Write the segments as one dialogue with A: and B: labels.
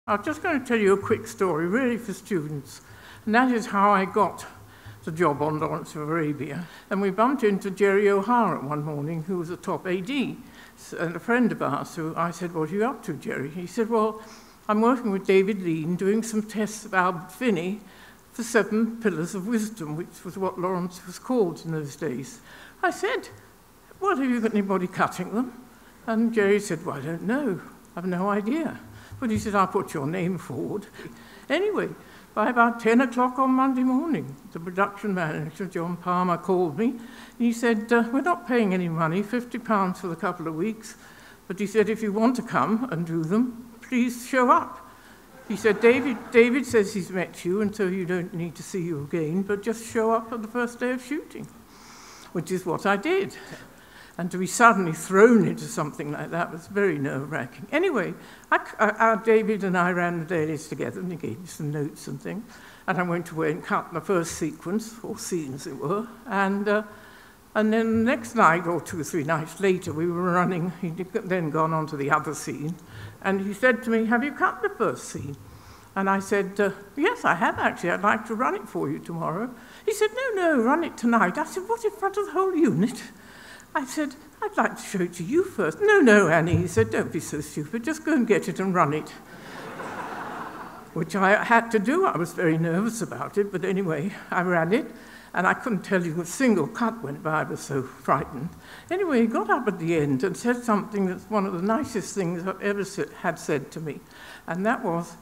A: I'm just going to tell you a quick story, really for students, and that is how I got the job on Lawrence of Arabia. And we bumped into Jerry O'Hara one morning, who was a top AD, and a friend of ours, so I said, "What are you up to, Jerry?" He said, "Well, I'm working with David Lean, doing some tests of Albert Finney for 7 Pillars of Wisdom," which was what Lawrence was called in those days. I said, "Well, have you got anybody cutting them?" And Jerry said, "Well, I don't know. I've no idea." But he said, "I'll put your name forward." Anyway, by about 10 o'clock on Monday morning, the production manager, John Palmer, called me. And he said, "We're not paying any money, £50 for the couple of weeks. But he said, if you want to come and do them, please show up." He said, David says he's met you, and so you don't need to see you again, but just show up on the first day of shooting, which is what I did. And to be suddenly thrown into something like that was very nerve-wracking. Anyway, David and I ran the dailies together, and he gave me some notes and things. And I went away and cut the first sequence, or scene as it were. And then the next night, or 2 or 3 nights later, we were running. He'd then gone on to the other scene. And he said to me, "Have you cut the first scene?" And I said, "Yes, I have actually. I'd like to run it for you tomorrow." He said, "No, run it tonight." I said, "What, in front of the whole unit?" I said, "I'd like to show it to you first." No, Annie," he said, "don't be so stupid. Just go and get it and run it." Which I had to do. I was very nervous about it, but anyway, I ran it, and I couldn't tell you a single cut went by. I was so frightened. Anyway, he got up at the end and said something that's one of the nicest things I've ever had said to me, and that was,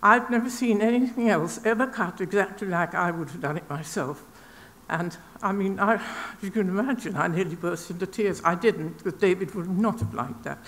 A: "I've never seen anything else ever cut exactly like I would have done it myself." And I mean, you can imagine, I nearly burst into tears. I didn't, because David would not have liked that.